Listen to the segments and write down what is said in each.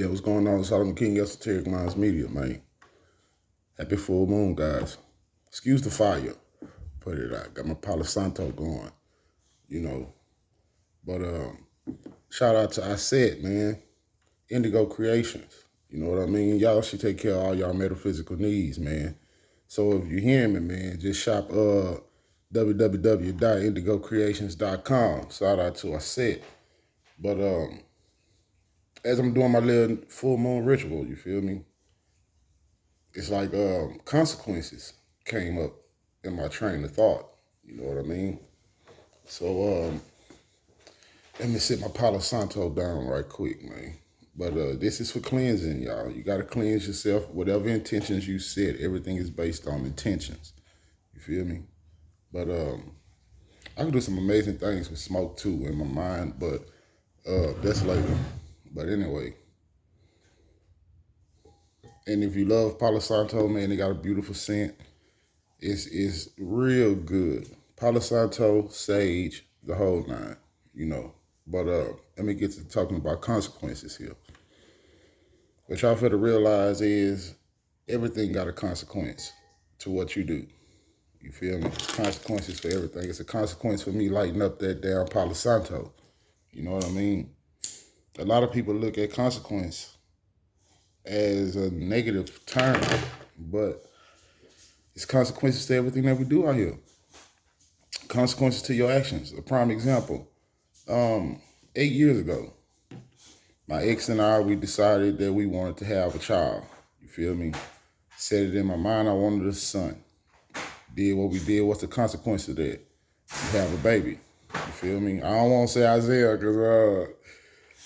Yeah, what's going on? Solomon King, Esoteric Minds Media, man. Happy full moon, guys. Excuse the fire. Put it out. Got my Palo Santo going, you know. But shout out to I said, man. Indigo Creations. You know what I mean? Y'all should take care of all y'all metaphysical needs, man. So if you're hearing me, man, just shop www.indigocreations.com. Shout out to I said. But as I'm doing my little full moon ritual, you feel me? It's like consequences came up in my train of thought. You know what I mean? So let me sit my Palo Santo down right quick, man. But this is for cleansing, y'all. You got to cleanse yourself. Whatever intentions you set, everything is based on intentions. You feel me? But I can do some amazing things with smoke too in my mind, but that's later. But anyway, and if you love Palo Santo, man, they got a beautiful scent. It's real good. Palo Santo, sage, the whole nine, you know. But let me get to talking about consequences here. What y'all fail to realize is everything got a consequence to what you do. You feel me? Consequences for everything. It's a consequence for me lighting up that damn Palo Santo. You know what I mean? A lot of people look at consequence as a negative term, but it's consequences to everything that we do out here. Consequences to your actions. A prime example. 8 years ago, my ex and I, we decided that we wanted to have a child. You feel me? Set it in my mind, I wanted a son. Did what we did. What's the consequence of that? You have a baby. You feel me? I don't want to say Isaiah because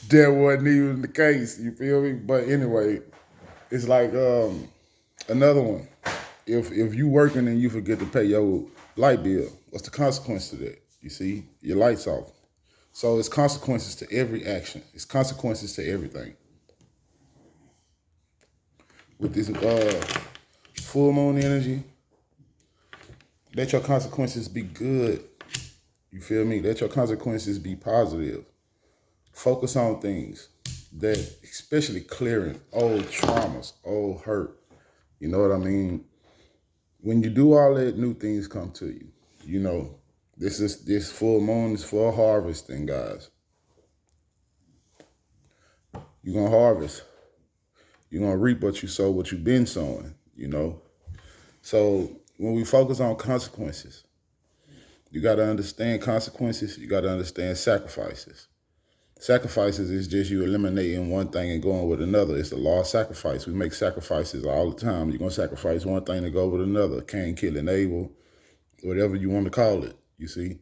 that wasn't even the case. You feel me? But anyway, it's like another one. If you working and you forget to pay your light bill, what's the consequence to that? You see, your lights off. So it's consequences to every action. It's consequences to everything. With this full moon energy, let your consequences be good. You feel me? Let your consequences be positive. Focus on things that, especially clearing old traumas, old hurt. You know what I mean? When you do all that, new things come to you. You know, this full moon is for harvesting, guys. You're going to harvest. You're going to reap what you sow, what you've been sowing, you know. So when we focus on consequences, you got to understand consequences. You got to understand sacrifices. Sacrifices is just you eliminating one thing and going with another. It's the law of sacrifice. We make sacrifices all the time. You're going to sacrifice one thing to go with another. Cain killing Abel, whatever you want to call it, you see.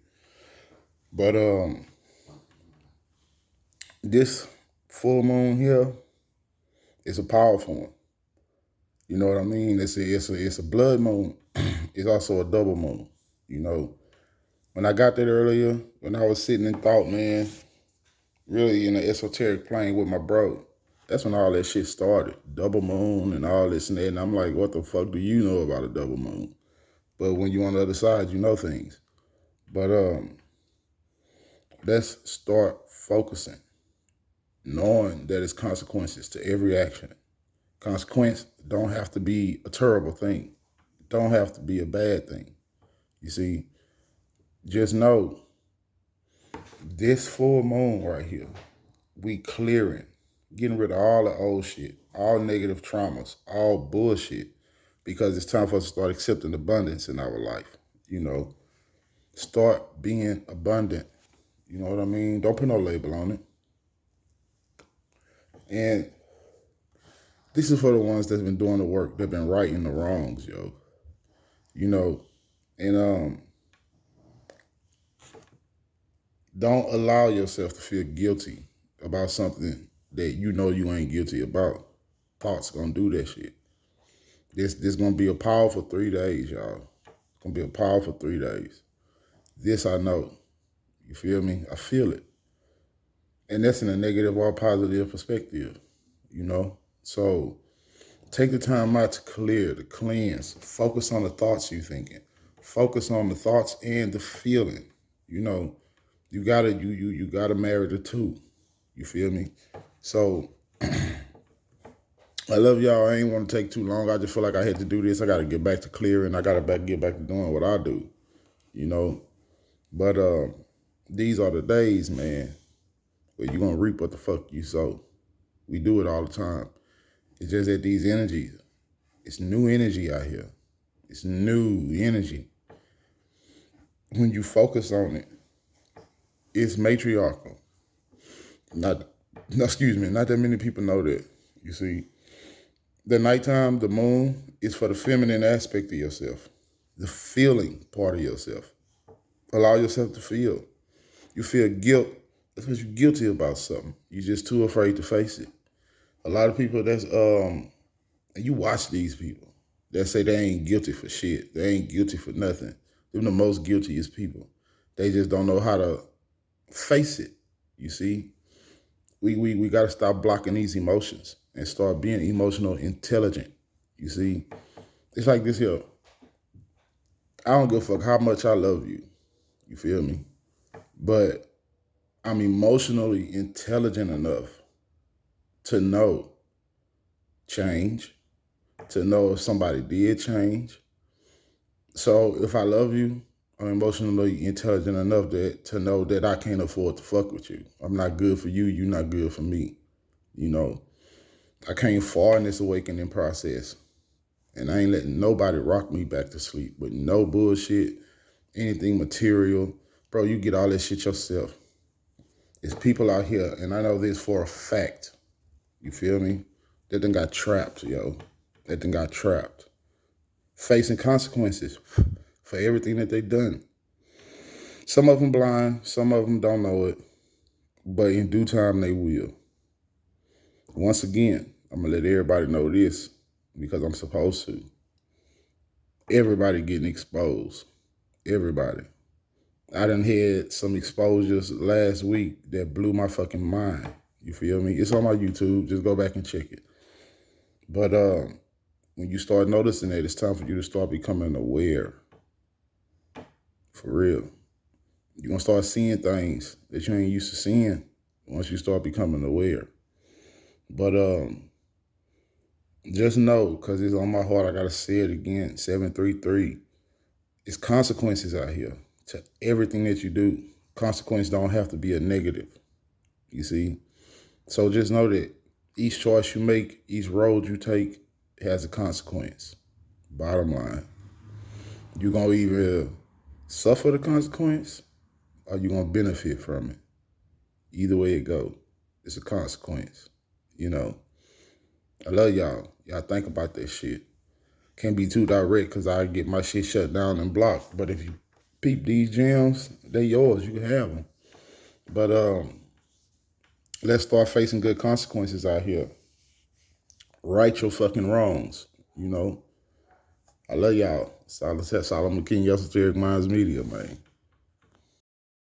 But this full moon here is a powerful one. You know what I mean? It's a blood moon. It's also a double moon. You know, when I got that earlier, when I was sitting in thought, man, really in the esoteric plane with my bro, that's when all that shit started. Double moon and all this and that. And I'm like, what the fuck do you know about a double moon? But when you're on the other side, you know things. But let's start focusing, knowing that it's consequences to every action. Consequence don't have to be a terrible thing. Don't have to be a bad thing. You see, just know this full moon right here, we clearing, getting rid of all the old shit, all negative traumas, all bullshit, because it's time for us to start accepting abundance in our life. You know, start being abundant. You know what I mean? Don't put no label on it. And this is for the ones that's been doing the work, that been righting the wrongs, yo. You know, and don't allow yourself to feel guilty about something that you know you ain't guilty about. Thoughts gonna do that shit. This gonna be a powerful 3 days, y'all. It's gonna be a powerful 3 days. This I know. You feel me? I feel it. And that's in a negative or positive perspective, you know? So take the time out to clear, to cleanse. Focus on the thoughts you're thinking. Focus on the thoughts and the feeling. You know, you gotta marry the two. You feel me? So I love y'all. I ain't want to take too long. I just feel like I had to do this. I got to get back to clearing. I got to get back to doing what I do, you know. But these are the days, man, where you're going to reap what the fuck you sow. We do it all the time. It's just that these energies, it's new energy out here. It's new energy. When you focus on it, it's matriarchal. Not that many people know that. You see, the nighttime, the moon is for the feminine aspect of yourself, the feeling part of yourself. Allow yourself to feel. You feel guilt. That's because you're guilty about something. You're just too afraid to face it. A lot of people you watch these people that say they ain't guilty for shit. They ain't guilty for nothing. They're the most guiltiest people. They just don't know how to face it. You see, we got to stop blocking these emotions and start being emotional intelligent. You see, it's like this here. I don't give a fuck how much I love you. You feel me? But I'm emotionally intelligent enough to know change, to know if somebody did change. So if I love you, I'm emotionally intelligent enough to know that I can't afford to fuck with you. I'm not good for you. You're not good for me. You know, I came far in this awakening process, and I ain't letting nobody rock me back to sleep with no bullshit, anything material. Bro, you get all that shit yourself. There's people out here, and I know this for a fact, you feel me, that done got trapped, yo. That done got trapped. Facing consequences for everything that they done. Some of them blind, some of them don't know it, but in due time they will. Once again, I'm gonna let everybody know this because I'm supposed to. Everybody getting exposed. Everybody. I done had some exposures last week that blew my fucking mind. You feel me? It's on my YouTube. Just go back and check it. But when you start noticing that, it's time for you to start becoming aware. For real. You're going to start seeing things that you ain't used to seeing once you start becoming aware. But just know, because it's on my heart, I got to say it again, 733. It's consequences out here to everything that you do. Consequence don't have to be a negative, you see? So just know that each choice you make, each road you take has a consequence. Bottom line. You're going to either suffer the consequence or you're going to benefit from it. Either way it go, it's a consequence, you know? I love y'all. Y'all think about that shit. Can't be too direct because I get my shit shut down and blocked. But if you peep these gems, they yours. You can have them. But let's start facing good consequences out here. Right your fucking wrongs, you know? I love y'all. Solomon King, Esoteric Minds Media, man.